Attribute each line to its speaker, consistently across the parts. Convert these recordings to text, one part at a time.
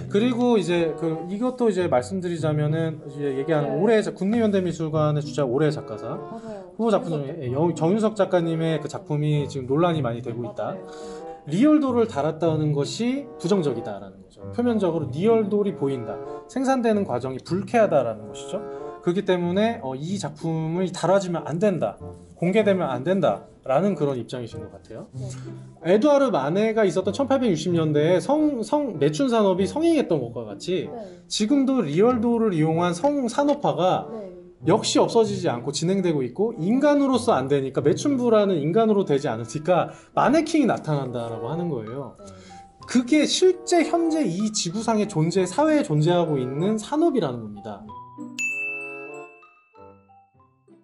Speaker 1: 그리고 이제 이것도 이제 말씀드리자면은 이제 얘기하는 올해 국립현대미술관의 주작 올해 작가상 후보 작품 중에 정윤석 작가님의 그 작품이 지금 논란이 많이 되고 있다. 리얼도를 달았다는 것이 부정적이다라는 거죠. 표면적으로 리얼돌이 보인다. 생산되는 과정이 불쾌하다라는 것이죠. 그렇기 때문에 이 작품을 달아주면 안 된다. 공개되면 안 된다. 라는 그런 입장이신 것 같아요. 에두아르 마네가 있었던 1860년대에 매춘 산업이 성행했던 것과 같이 지금도 리얼도를 이용한 산업화가 역시 없어지지 않고 진행되고 있고, 인간으로서 안 되니까, 매춘부라는 인간으로 되지 않으니까 마네킹이 나타난다라고 하는 거예요. 그게 실제 현재 이 지구상의 사회에 존재하고 있는 산업이라는 겁니다.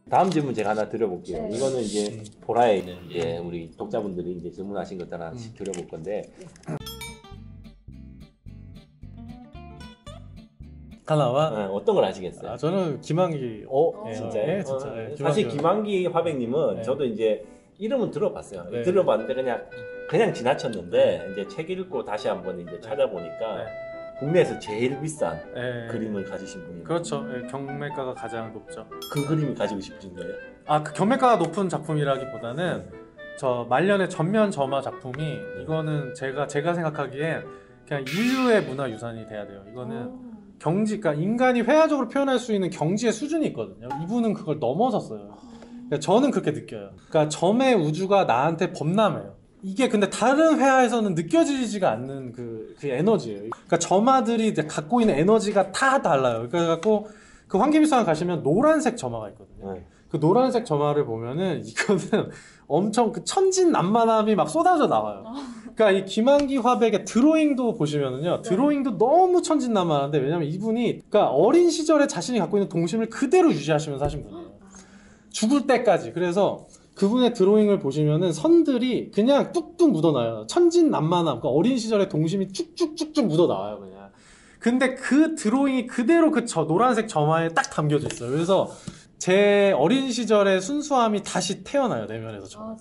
Speaker 2: 다음 질문 제가 하나 드려볼게요. 이거는 이제 보라에 있는 이제 우리 독자분들이 이제 질문하신 것들 하나씩 드려볼 건데.
Speaker 1: 하나와
Speaker 2: 어떤 걸 하시겠어요?
Speaker 1: 저는 김한기.
Speaker 2: 진짜요?
Speaker 1: 진짜.
Speaker 2: 사실 김한기 화백님은 저도 이제 이름은 들어봤어요. 들어봤는데 그냥 지나쳤는데 이제 책 읽고 다시 한번 이제 찾아보니까 국내에서 제일 비싼 그림을 가지신 분이에요.
Speaker 1: 그렇죠. 경매가가 가장 높죠.
Speaker 2: 그 그림을 가지고 싶으신 거예요?
Speaker 1: 그 경매가가 높은 작품이라기보다는 저 말년의 전면 점화 작품이 이거는 제가 생각하기엔 그냥 인류의 문화유산이 돼야 돼요. 이거는 그러니까 인간이 회화적으로 표현할 수 있는 경지의 수준이 있거든요. 이분은 그걸 넘어섰어요. 그러니까 저는 그렇게 느껴요. 그러니까 점의 우주가 나한테 범람해요. 이게 근데 다른 회화에서는 느껴지지가 않는 그 에너지예요. 그러니까 점화들이 갖고 있는 에너지가 다 달라요. 그래갖고 그 환기미술관 가시면 노란색 점화가 있거든요. 그 노란색 점화를 보면은 이거는 엄청 그 천진난만함이 막 쏟아져 나와요. 그러니까 이 김한기 화백의 드로잉도 보시면은요, 드로잉도 너무 천진난만한데, 왜냐면 이분이 그러니까 어린 시절에 자신이 갖고 있는 동심을 그대로 유지하시면서 하신 분이에요. 죽을 때까지. 그래서 그분의 드로잉을 보시면은 선들이 그냥 뚝뚝 묻어나요. 천진난만함, 그러니까 어린 시절의 동심이 쭉쭉쭉쭉 묻어나와요, 그냥. 근데 그 드로잉이 그대로 노란색 점화에 딱 담겨져 있어요. 그래서 제 어린 시절의 순수함이 다시 태어나요, 내면에서.
Speaker 3: 진짜요?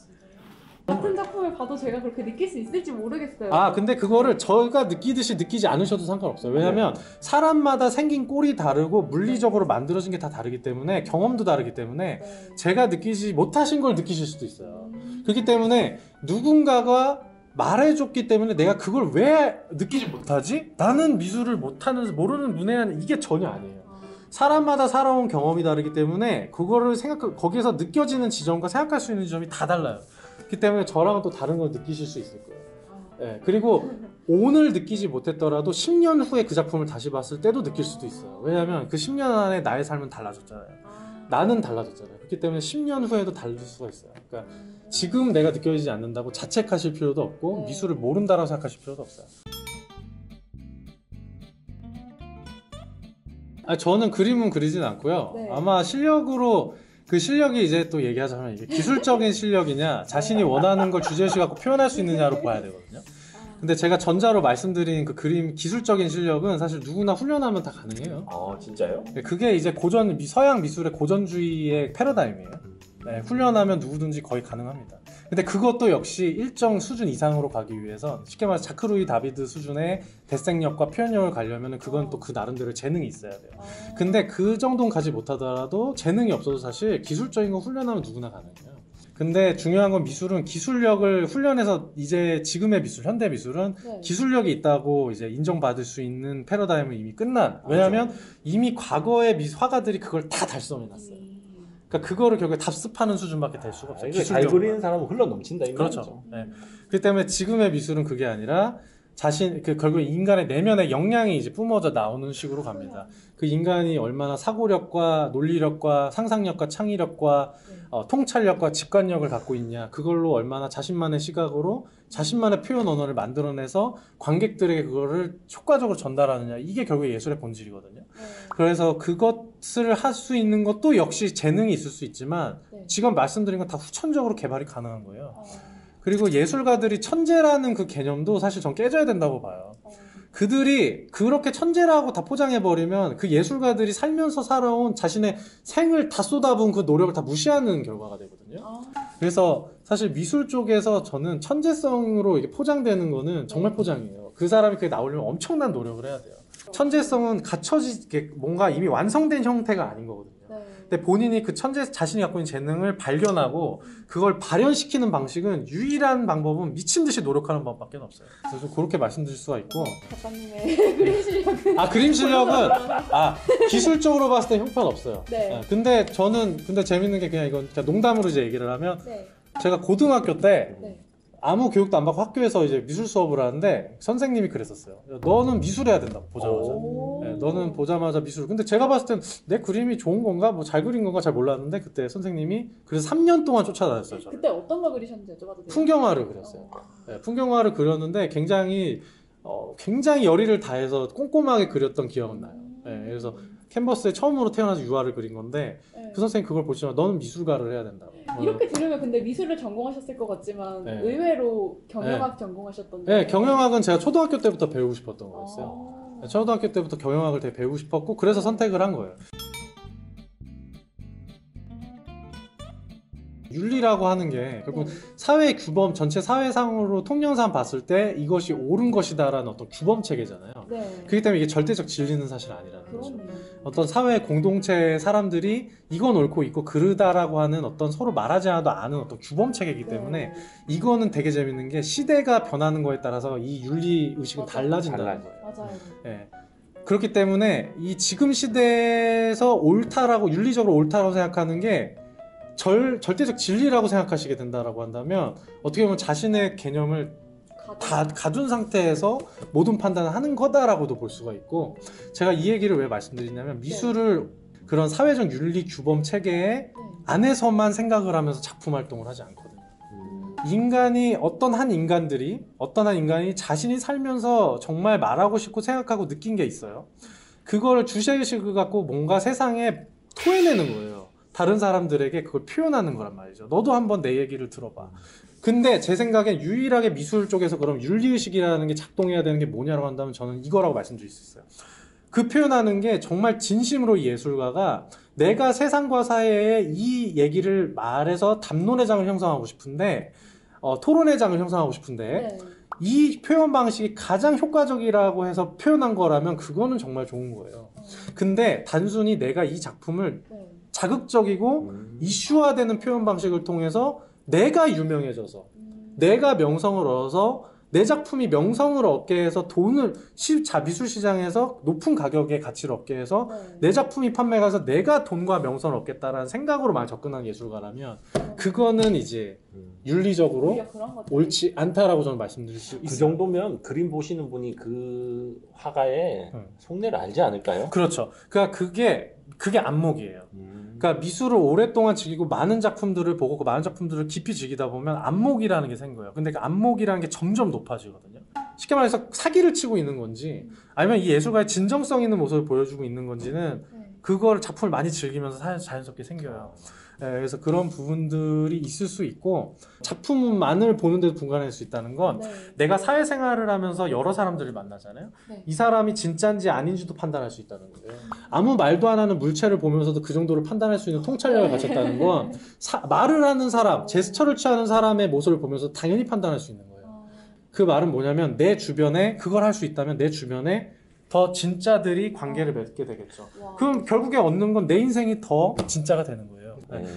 Speaker 3: 같은 작품을 봐도 제가 그렇게 느낄 수 있을지 모르겠어요.
Speaker 1: 근데 그거를 저희가 느끼듯이 느끼지 않으셔도 상관없어요. 왜냐면 사람마다 생긴 꼴이 다르고 물리적으로 만들어진 게 다 다르기 때문에, 경험도 다르기 때문에 제가 느끼지 못하신 걸 느끼실 수도 있어요. 그렇기 때문에 누군가가 말해줬기 때문에 내가 그걸 왜 느끼지 못하지? 나는 미술을 모르는 문외한, 이게 전혀 아니에요. 사람마다 살아온 경험이 다르기 때문에 그거를 거기에서 느껴지는 지점과 생각할 수 있는 지점이 다 달라요. 그렇기 때문에 저랑은 또 다른 걸 느끼실 수 있을 거예요. 그리고 오늘 느끼지 못했더라도 10년 후에 그 작품을 다시 봤을 때도 느낄 수도 있어요. 왜냐하면 그 10년 안에 나의 삶은 달라졌잖아요. 나는 달라졌잖아요. 그렇기 때문에 10년 후에도 다를 수가 있어요. 그러니까 지금 내가 느껴지지 않는다고 자책하실 필요도 없고 미술을 모른다라고 생각하실 필요도 없어요. 저는 그림은 그리진 않고요. 아마 실력으로, 그 실력이 이제 또 얘기하자면 이게 기술적인 실력이냐, 자신이 원하는 걸 주제의식 갖고 표현할 수 있느냐로 봐야 되거든요. 근데 제가 전자로 말씀드린 그 그림 기술적인 실력은 사실 누구나 훈련하면 다 가능해요.
Speaker 2: 진짜요?
Speaker 1: 그게 이제 서양 미술의 고전주의의 패러다임이에요. 훈련하면 누구든지 거의 가능합니다. 근데 그것도 역시 일정 수준 이상으로 가기 위해서, 쉽게 말해서 자크루이 다비드 수준의 대생력과 표현력을 가려면 그건 또 그 나름대로 재능이 있어야 돼요. 근데 그 정도는 가지 못하더라도 재능이 없어도 사실 기술적인 거 훈련하면 누구나 가능해요. 근데 중요한 건 미술은 기술력을 훈련해서, 이제 지금의 미술, 현대 미술은 기술력이 있다고 이제 인정받을 수 있는 패러다임은 이미 끝난. 왜냐하면 이미 과거의 화가들이 그걸 다 달성해놨어요. 그러니까 그거를 결국에 답습하는 수준밖에 될 수가 없어요.
Speaker 2: 잘 그리는 사람은 흘러 넘친다, 이거.
Speaker 1: 그렇죠. 그렇기 때문에 지금의 미술은 그게 아니라 결국 인간의 내면의 역량이 이제 뿜어져 나오는 식으로 갑니다. 그 인간이 얼마나 사고력과 논리력과 상상력과 창의력과 통찰력과 직관력을 갖고 있냐, 그걸로 얼마나 자신만의 시각으로 자신만의 표현 언어를 만들어내서 관객들에게 그거를 효과적으로 전달하느냐, 이게 결국 예술의 본질이거든요. 그래서 그것을 할 수 있는 것도 역시 재능이 있을 수 있지만 지금 말씀드린 건 다 후천적으로 개발이 가능한 거예요. 그리고 예술가들이 천재라는 그 개념도 사실 전 깨져야 된다고 봐요. 그들이 그렇게 천재라고 다 포장해버리면 그 예술가들이 살면서 살아온 자신의 생을 다 쏟아부은 그 노력을 다 무시하는 결과가 되거든요. 그래서 사실 미술 쪽에서 저는 천재성으로 이게 포장되는 거는 정말 포장이에요. 그 사람이 그게 나오려면 엄청난 노력을 해야 돼요. 천재성은 갖춰지게 뭔가 이미 완성된 형태가 아닌 거거든요. 근데 본인이 그 자신이 갖고 있는 재능을 발견하고 그걸 발현시키는 방식은 유일한 방법은 미친 듯이 노력하는 방법밖에 없어요. 그래서 좀 그렇게 말씀드릴 수가 있고.
Speaker 3: 작가님의 그림 실력은
Speaker 1: 그림 실력은 기술적으로 봤을 때 형편없어요.
Speaker 3: 네.
Speaker 1: 근데 재밌는 게 그냥 이건 농담으로 이제 얘기를 하면
Speaker 3: 네.
Speaker 1: 제가 고등학교 때
Speaker 3: 네.
Speaker 1: 아무 교육도 안 받고 학교에서 이제 미술 수업을 하는데 선생님이 그랬었어요. 너는 미술해야 된다고 보자마자. 네, 너는 보자마자 미술. 근데 제가 봤을 땐 내 그림이 좋은 건가, 뭐 잘 그린 건가 잘 몰랐는데 그때 선생님이 그래서 3년 동안 쫓아다녔어요. 저를.
Speaker 3: 그때 어떤 거 그리셨는지 여쭤봐도 돼요?
Speaker 1: 풍경화를 그렸어요. 네, 풍경화를 그렸는데 굉장히 열의를 다해서 꼼꼼하게 그렸던 기억은 나요. 네, 그래서 캔버스에 처음으로 태어나서 유화를 그린 건데
Speaker 3: 네.
Speaker 1: 그 선생님 그걸 보시면 너는 미술가를 해야 된다고.
Speaker 3: 이렇게 들으면 근데 미술을 전공하셨을 것 같지만
Speaker 1: 네.
Speaker 3: 의외로 경영학 전공하셨던데.
Speaker 1: 네, 경영학은 제가 초등학교 때부터 배우고 싶었던 거였어요. 초등학교 때부터 경영학을 되게 배우고 싶었고 그래서 선택을 한 거예요. 윤리라고 하는 게 결국 사회 규범, 전체 사회상으로 통념상 봤을 때 이것이 옳은 것이다라는 어떤 규범 체계잖아요.
Speaker 3: 네.
Speaker 1: 그렇기 때문에 이게 절대적 진리는 사실 아니라는 거죠.
Speaker 3: 그렇네요.
Speaker 1: 어떤 사회 공동체의 사람들이 이건 옳고 있고 그르다라고 하는 어떤 서로 말하지 않아도 아는 어떤 규범 체계이기 때문에 이거는 되게 재밌는 게 시대가 변하는 거에 따라서 이 윤리 의식은 달라진다는 거예요.
Speaker 3: 맞아요.
Speaker 1: 예. 그렇기 때문에 이 지금 시대에서 옳다라고 윤리적으로 옳다라고 생각하는 게 절대적 진리라고 생각하시게 된다라고 한다면 어떻게 보면 자신의 개념을 다 가둔 상태에서 모든 판단을 하는 거다라고도 볼 수가 있고 제가 이 얘기를 왜 말씀드리냐면 미술을 그런 사회적 윤리 규범 체계 안에서만 생각을 하면서 작품 활동을 하지 않거든요. 어떤 한 인간이 자신이 살면서 정말 말하고 싶고 생각하고 느낀 게 있어요. 그걸 주제의식을 갖고 뭔가 세상에 토해내는 거예요. 다른 사람들에게 그걸 표현하는 거란 말이죠. 너도 한번 내 얘기를 들어봐. 근데 제 생각엔 유일하게 미술 쪽에서 그럼 윤리의식이라는 게 작동해야 되는 게 뭐냐고 한다면 저는 이거라고 말씀드릴 수 있어요. 그 표현하는 게 정말 진심으로 이 예술가가 내가 세상과 사회에 이 얘기를 말해서 담론의 장을 형성하고 싶은데 토론의 장을 형성하고 싶은데 이 표현 방식이 가장 효과적이라고 해서 표현한 거라면 그거는 정말 좋은 거예요. 근데 단순히 내가 이 작품을 자극적이고 이슈화되는 표현 방식을 통해서 내가 유명해져서 내가 명성을 얻어서 내 작품이 명성을 얻게 해서 돈을 미술 시장에서 높은 가격의 가치를 얻게 해서 내 작품이 판매가 돼서 내가 돈과 명성을 얻겠다라는 생각으로만 접근한 예술가라면 그거는 이제 윤리적으로 옳지 않다라고 저는 말씀드릴 수 있어요.
Speaker 2: 그 정도면 그림 보시는 분이 그 화가의 속내를 알지 않을까요?
Speaker 1: 그렇죠. 그러니까 그게 안목이에요. 그러니까 미술을 오랫동안 즐기고 많은 작품들을 보고 그 많은 작품들을 깊이 즐기다 보면 안목이라는 게 생겨요. 근데 그 안목이라는 게 점점 높아지거든요. 쉽게 말해서 사기를 치고 있는 건지 아니면 이 예술가의 진정성 있는 모습을 보여주고 있는 건지는 그걸 작품을 많이 즐기면서 자연스럽게 생겨요. 그래서 그런 부분들이 있을 수 있고 작품만을 보는데도 분간할 수 있다는 건 내가 사회생활을 하면서 여러 사람들을 만나잖아요. 이 사람이 진짜인지 아닌지도 판단할 수 있다는 거예요. 아무 말도 안 하는 물체를 보면서도 그 정도를 판단할 수 있는 통찰력을 갖췄다는 건 말을 하는 사람, 제스처를 취하는 사람의 모습을 보면서 당연히 판단할 수 있는 거예요. 그 말은 뭐냐면 내 주변에 그걸 할 수 있다면 내 주변에 더 진짜들이 관계를 맺게 되겠죠. 그럼 결국에 얻는 건 내 인생이 더 진짜가 되는 거예요.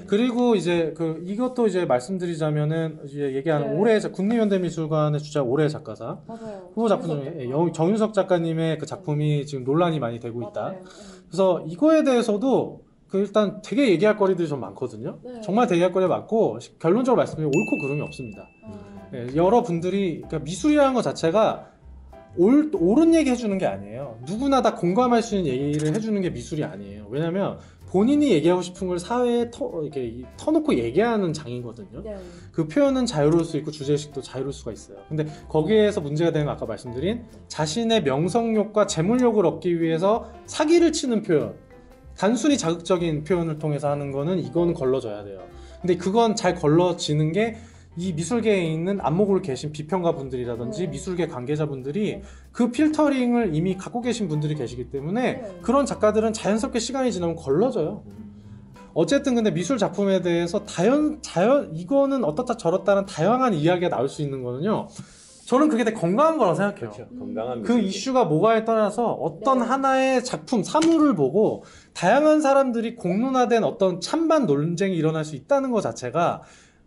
Speaker 1: 그리고 이제 이것도 이제 말씀드리자면은 이제 얘기하는 올해 국립현대미술관의 주작 올해 작가상 후보 작품 중에 정윤석 작가님의 그 작품이 지금 논란이 많이 되고 있다. 그래서 이거에 대해서도 일단 되게 얘기할 거리들이 좀 많거든요. 정말 되게 얘기할 거리가 많고 결론적으로 말씀드리면 옳고 그름이 없습니다. 여러분들이 그러니까 미술이라는 것 자체가 옳은 얘기 해주는 게 아니에요. 누구나 다 공감할 수 있는 얘기를 해주는 게 미술이 아니에요. 왜냐면 본인이 얘기하고 싶은 걸 사회에 이렇게 터놓고 얘기하는 장이거든요. 그 표현은 자유로울 수 있고 주제의식도 자유로울 수가 있어요. 근데 거기에서 문제가 되는 건 아까 말씀드린 자신의 명성욕과 재물욕을 얻기 위해서 사기를 치는 표현, 단순히 자극적인 표현을 통해서 하는 거는 이거는 걸러져야 돼요. 근데 그건 잘 걸러지는 게 이 미술계에 있는 안목을 계신 비평가 분들이라든지 미술계 관계자분들이 그 필터링을 이미 갖고 계신 분들이 계시기 때문에 그런 작가들은 자연스럽게 시간이 지나면 걸러져요. 어쨌든 근데 미술 작품에 대해서 이거는 어떻다 저렇다는 다양한 이야기가 나올 수 있는 거는요. 저는 그게 되게 건강한 거라고 생각해요.
Speaker 2: 그렇죠. 건강한
Speaker 1: 그 이슈가 뭐가에 따라서 어떤
Speaker 3: 네.
Speaker 1: 하나의 작품, 사물을 보고 다양한 사람들이 공론화된 어떤 찬반 논쟁이 일어날 수 있다는 것 자체가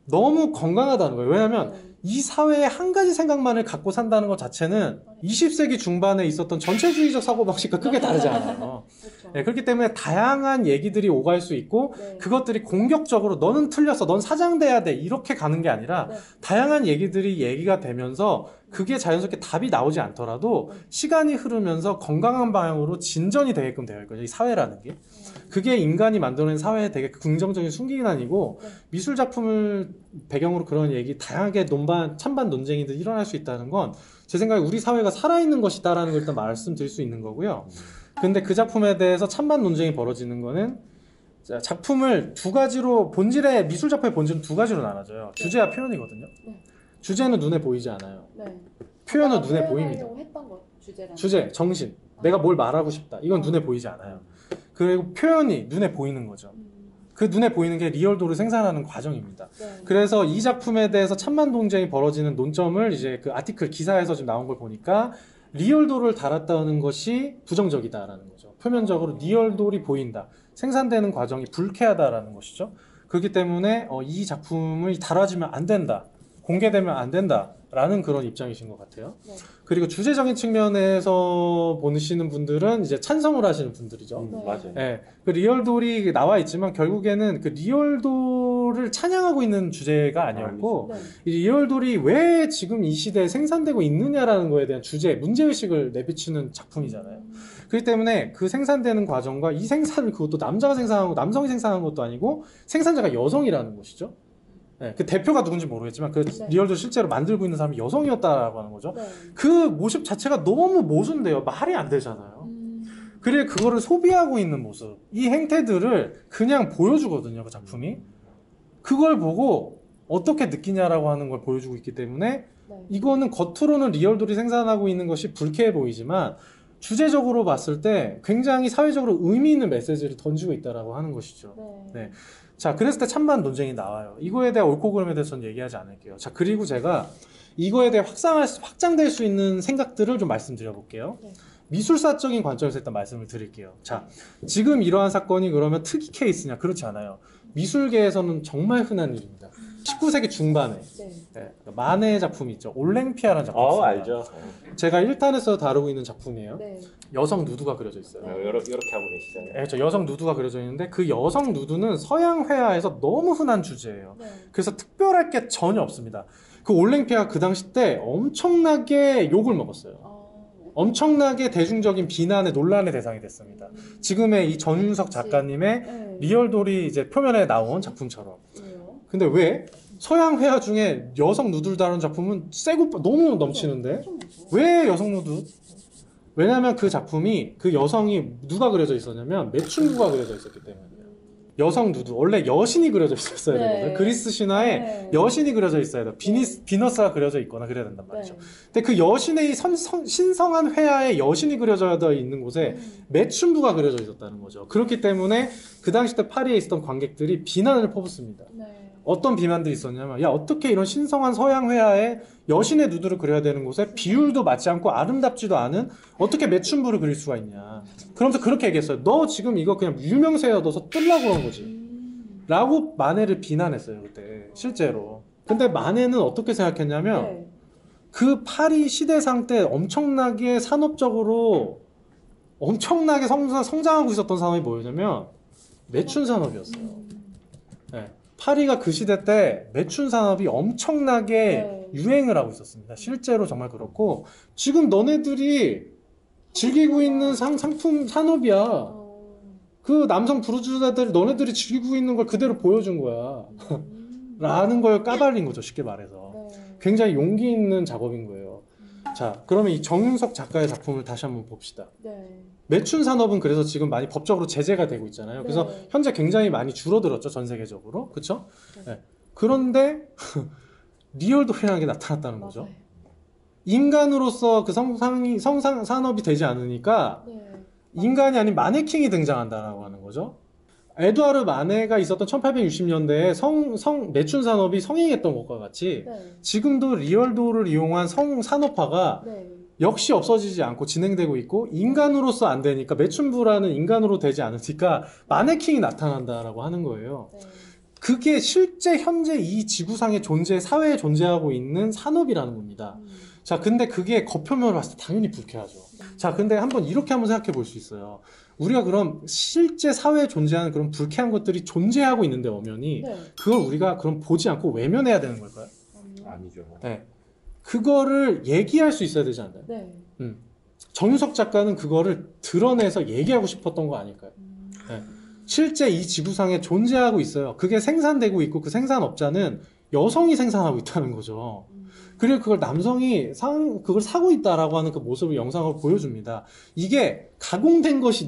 Speaker 1: 너무 건강하다는 거예요. 왜냐하면 이 사회에 한 가지 생각만을 갖고 산다는 것 자체는 20세기 중반에 있었던 전체주의적 사고방식과 크게 다르지 않아요.
Speaker 3: 그렇죠.
Speaker 1: 네, 그렇기 때문에 다양한 얘기들이 오갈 수 있고
Speaker 3: 네.
Speaker 1: 그것들이 공격적으로 너는 틀렸어, 넌 사장돼야 돼 이렇게 가는 게 아니라
Speaker 3: 네.
Speaker 1: 다양한 얘기들이 얘기가 되면서 그게 자연스럽게 답이 나오지 않더라도 시간이 흐르면서 건강한 방향으로 진전이 되게끔 되어 있거든요. 이 사회라는 게. 그게 인간이 만들어낸 사회의 되게 긍정적인 순기난이고
Speaker 3: 네.
Speaker 1: 미술 작품을 배경으로 그런 얘기 다양하게 찬반 논쟁이들 일어날 수 있다는 건 제 생각에 우리 사회가 살아있는 것이다라는 걸 일단 말씀드릴 수 있는 거고요. 근데 그 작품에 대해서 찬반 논쟁이 벌어지는 거는 작품을 두 가지로 미술 작품의 본질은 두 가지로 나눠져요. 주제와 표현이거든요.
Speaker 3: 네.
Speaker 1: 주제는 눈에 보이지 않아요.
Speaker 3: 네.
Speaker 1: 표현은
Speaker 3: 아까
Speaker 1: 눈에 보입니다.
Speaker 3: 표현하려고 했던 거 주제랑.
Speaker 1: 주제, 정신, 내가 뭘 말하고 싶다. 이건 눈에 보이지 않아요. 그리고 표현이 눈에 보이는 거죠. 그 눈에 보이는 게 리얼도를 생산하는 과정입니다.
Speaker 3: 네.
Speaker 1: 그래서 이 작품에 대해서 찬반 논쟁이 벌어지는 논점을 이제 그 아티클 기사에서 지금 나온 걸 보니까 리얼도를 달았다는 것이 부정적이다라는 거죠. 표면적으로 리얼돌이 보인다. 생산되는 과정이 불쾌하다라는 것이죠. 그렇기 때문에 이 작품을 다뤄지면 안 된다. 공개되면 안 된다라는 그런 입장이신 것 같아요.
Speaker 3: 네.
Speaker 1: 그리고 주제적인 측면에서 보시는 분들은 이제 찬성을 하시는 분들이죠.
Speaker 3: 네.
Speaker 2: 맞아요.
Speaker 1: 네, 그 리얼돌이 나와 있지만 결국에는 그 리얼돌을 찬양하고 있는 주제가 아니었고
Speaker 3: 네.
Speaker 1: 이 리얼돌이 왜 지금 이 시대에 생산되고 있느냐라는 거에 대한 문제의식을 내비치는 작품이잖아요. 그렇기 때문에 그 생산되는 과정과 이 생산을 그것도 남자가 생산하고 남성이 생산한 것도 아니고 생산자가 여성이라는 것이죠. 네, 그 대표가 누군지 모르겠지만 그
Speaker 3: 네.
Speaker 1: 리얼돌 실제로 만들고 있는 사람이 여성이었다라고 하는 거죠.
Speaker 3: 네.
Speaker 1: 그 모습 자체가 너무 모순돼요. 말이 안 되잖아요. 그래 그거를 소비하고 있는 모습, 이 행태들을 그냥 보여주거든요. 그 작품이. 그걸 보고 어떻게 느끼냐라고 하는 걸 보여주고 있기 때문에
Speaker 3: 네.
Speaker 1: 이거는 겉으로는 리얼돌이 생산하고 있는 것이 불쾌해 보이지만 주제적으로 봤을 때 굉장히 사회적으로 의미 있는 메시지를 던지고 있다라고 하는 것이죠.
Speaker 3: 네.
Speaker 1: 네. 자, 그랬을 때 찬반 논쟁이 나와요. 이거에 대한 옳고 그름에 대해서는 얘기하지 않을게요. 자, 그리고 제가 이거에 대해 확장될 수 있는 생각들을 좀 말씀드려 볼게요.
Speaker 3: 네.
Speaker 1: 미술사적인 관점에서 일단 말씀을 드릴게요. 자, 지금 이러한 사건이 그러면 특이 케이스냐? 그렇지 않아요. 미술계에서는 정말 흔한 일입니다. 19세기 중반에
Speaker 3: 네.
Speaker 1: 마네 작품이 있죠. 올랭피아라는 작품이 있습니다.
Speaker 2: 알죠.
Speaker 1: 제가 1탄에서 다루고 있는 작품이에요.
Speaker 3: 네.
Speaker 1: 여성 누드가 그려져 있어요.
Speaker 2: 이렇게 하고 계시잖아요.
Speaker 1: 네, 저 여성 누드가 그려져 있는데 그 여성 누드는 서양 회화에서 너무 흔한 주제예요.
Speaker 3: 네.
Speaker 1: 그래서 특별할 게 전혀 없습니다. 그 올랭피아가 그 당시 때 엄청나게 욕을 먹었어요. 엄청나게 대중적인 비난의 논란의 대상이 됐습니다. 지금의 이 전윤석 작가님의
Speaker 3: 네.
Speaker 1: 리얼돌이 이제 표면에 나온 작품처럼.
Speaker 3: 왜요?
Speaker 1: 근데 왜 서양 회화 중에 여성 누드를 다룬 작품은 세고 너무 넘치는데 왜 여성 누드? 왜냐하면 그 작품이 그 여성이 누가 그려져 있었냐면 매춘부가 그려져 있었기 때문이에요. 여성 누드 원래 여신이 그려져 있었어야
Speaker 3: 네.
Speaker 1: 되거든요. 그리스 신화에
Speaker 3: 네.
Speaker 1: 여신이 그려져 있어야 돼요. 비너스가 그려져 있거나 그래야 된단 말이죠.
Speaker 3: 네.
Speaker 1: 근데 그 여신의 이 신성한 회화에 여신이 그려져 있는 곳에 매춘부가 그려져 있었다는 거죠. 그렇기 때문에 그 당시 때 파리에 있었던 관객들이 비난을 퍼붓습니다.
Speaker 3: 네.
Speaker 1: 어떤 비난들이 있었냐면 야 어떻게 이런 신성한 서양 회화에 여신의 누드를 그려야 되는 곳에 비율도 맞지 않고 아름답지도 않은 어떻게 매춘부를 그릴 수가 있냐. 그러면서 그렇게 얘기했어요. 너 지금 이거 그냥 유명세에 얻어서 뜨려고 그런 거지 라고 마네를 비난했어요. 그때 실제로. 근데 마네는 어떻게 생각했냐면
Speaker 3: 네.
Speaker 1: 그 파리 시대상 때 엄청나게 산업적으로 엄청나게 성장하고 있었던 산업이 뭐였냐면 매춘 산업이었어요. 네. 파리가 그 시대 때 매춘 산업이 엄청나게
Speaker 3: 네.
Speaker 1: 유행을 하고 있었습니다. 실제로 정말 그렇고 지금 너네들이 즐기고 있는 상품 산업이야. 그 남성 부르주아들 너네들이 즐기고 있는 걸 그대로 보여준 거야. 라는 걸 까발린 거죠. 쉽게 말해서.
Speaker 3: 네.
Speaker 1: 굉장히 용기 있는 작업인 거예요. 자, 그러면 이 정윤석 작가의 작품을 다시 한번 봅시다.
Speaker 3: 네.
Speaker 1: 매춘 산업은 그래서 지금 많이 법적으로 제재가 되고 있잖아요. 그래서
Speaker 3: 네.
Speaker 1: 현재 굉장히 많이 줄어들었죠. 전 세계적으로. 그쵸? 네. 그런데 리얼돌이라는 게 나타났다는 거죠.
Speaker 3: 맞아요.
Speaker 1: 인간으로서 그 성상 산업이 되지 않으니까
Speaker 3: 네.
Speaker 1: 인간이 아닌 마네킹이 등장한다라고 하는 거죠. 에두아르 마네가 있었던 1860년대에 매춘 산업이 성행했던 것과 같이
Speaker 3: 네.
Speaker 1: 지금도 리얼도를 이용한 산업화가
Speaker 3: 네.
Speaker 1: 역시 없어지지 않고 진행되고 있고 인간으로서 안 되니까 매춘부라는 인간으로 되지 않으니까 마네킹이 나타난다라고 하는 거예요.
Speaker 3: 네.
Speaker 1: 그게 실제 현재 이 지구상의 사회에 존재하고 있는 산업이라는 겁니다. 자, 근데 그게 겉표면으로 봤을 때 당연히 불쾌하죠. 자, 근데 이렇게 한번 생각해 볼 수 있어요. 우리가 그럼 실제 사회에 존재하는 그런 불쾌한 것들이 존재하고 있는데 엄연히
Speaker 3: 네.
Speaker 1: 그걸 우리가 그럼 보지 않고 외면해야 되는 걸까요?
Speaker 2: 아니죠.
Speaker 1: 네. 그거를 얘기할 수 있어야 되지 않나요?
Speaker 3: 네.
Speaker 1: 정유석 작가는 그거를 드러내서 얘기하고 싶었던 거 아닐까요? 네. 실제 이 지구상에 존재하고 있어요. 그게 생산되고 있고 그 생산업자는 여성이 생산하고 있다는 거죠. 그리고 그걸 남성이 그걸 사고 있다라고 하는 그 모습을 영상으로 보여줍니다. 이게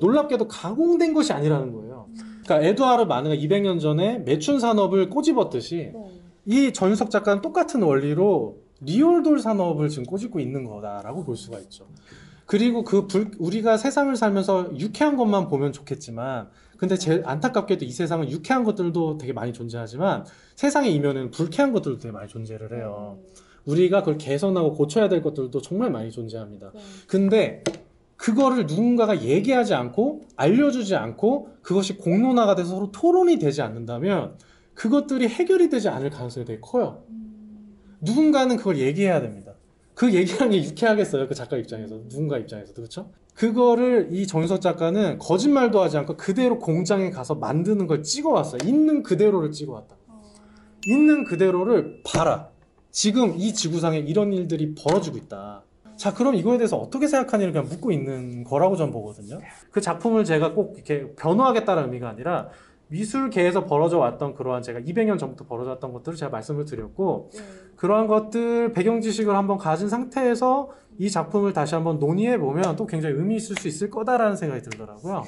Speaker 1: 놀랍게도 가공된 것이 아니라는 거예요. 그러니까 에두아르 마네가 200년 전에 매춘 산업을 꼬집었듯이
Speaker 3: 네.
Speaker 1: 이 전유석 작가는 똑같은 원리로 리얼돌 산업을 지금 꼬집고 있는 거다라고 볼 수가 있죠. 그리고 우리가 세상을 살면서 유쾌한 것만 보면 좋겠지만 근데 제일 안타깝게도 이 세상은 유쾌한 것들도 되게 많이 존재하지만 세상의 이면에는 불쾌한 것들도 되게 많이 존재를 해요. 우리가 그걸 개선하고 고쳐야 될 것들도 정말 많이 존재합니다. 근데 그거를 누군가가 얘기하지 않고 알려주지 않고 그것이 공론화가 돼서 서로 토론이 되지 않는다면 그것들이 해결이 되지 않을 가능성이 되게 커요. 누군가는 그걸 얘기해야 됩니다. 그 얘기하는 게 유쾌하겠어요. 그 작가 입장에서, 누군가 입장에서도. 그렇죠? 그거를 이 정유석 작가는 거짓말도 하지 않고 그대로 공장에 가서 만드는 걸 찍어왔어요. 있는 그대로를 찍어왔다. 있는 그대로를 봐라. 지금 이 지구상에 이런 일들이 벌어지고 있다. 자, 그럼 이거에 대해서 어떻게 생각하니를 그냥 묻고 있는 거라고 전 보거든요. 그 작품을 제가 꼭 이렇게 변호하겠다는 의미가 아니라 미술계에서 벌어져 왔던 그러한 제가 200년 전부터 벌어져 왔던 것들을 제가 말씀을 드렸고 그러한 것들 배경 지식을 한번 가진 상태에서 이 작품을 다시 한번 논의해 보면 또 굉장히 의미 있을 수 있을 거다라는 생각이 들더라고요.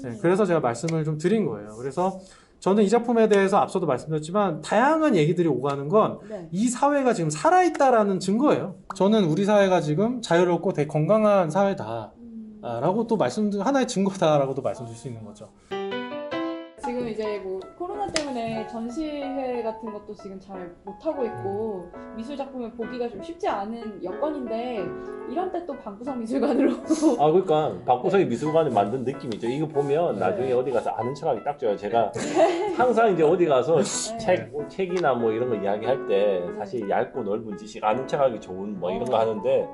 Speaker 1: 네, 그래서 제가 말씀을 좀 드린 거예요. 그래서 저는 이 작품에 대해서 앞서도 말씀드렸지만 다양한 얘기들이 오가는 건 이 사회가 지금 살아있다라는 증거예요. 저는 우리 사회가 지금 자유롭고 되게 건강한 사회다 라고 또 하나의 증거다라고도 말씀드릴 수 있는 거죠.
Speaker 3: 지금 이제 뭐 코로나 때문에 전시회 같은 것도 지금 잘 못하고 있고 미술 작품을 보기가 좀 쉽지 않은 여건인데 이런 때 또 방구석 미술관으로
Speaker 2: 그러니까 방구석의 미술관을 만든 느낌이죠. 이거 보면 나중에 어디 가서 아는 척하기 딱 좋아요. 제가 항상 이제 어디 가서 책이나 뭐 이런 거 이야기할 때 사실 얇고 넓은 지식 아는 척하기 좋은 뭐 이런 거 하는데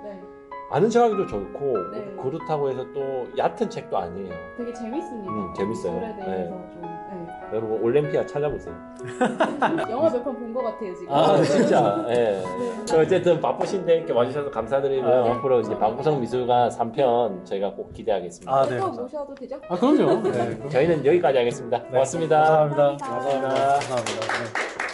Speaker 2: 아는 척하기도 좋고 그렇다고 해서 또 얕은 책도 아니에요.
Speaker 3: 되게 재밌습니다.
Speaker 2: 재밌어요.
Speaker 3: 미술에 대해서 좀.
Speaker 2: 여러분 올림피아 찾아보세요.
Speaker 3: 영화 몇 편 본 것 같아요 지금.
Speaker 2: 진짜. 어쨌든 바쁘신데 이렇게 와주셔서 감사드리고요. 앞으로 이제 방구석 미술관 3편 저희가 꼭 기대하겠습니다.
Speaker 1: 네,
Speaker 3: 또 모셔도 되죠?
Speaker 1: 그럼요. 네,
Speaker 2: 저희는 여기까지 하겠습니다. 고맙습니다.
Speaker 1: 감사합니다.
Speaker 3: 감사합니다.
Speaker 1: 감사합니다. 네.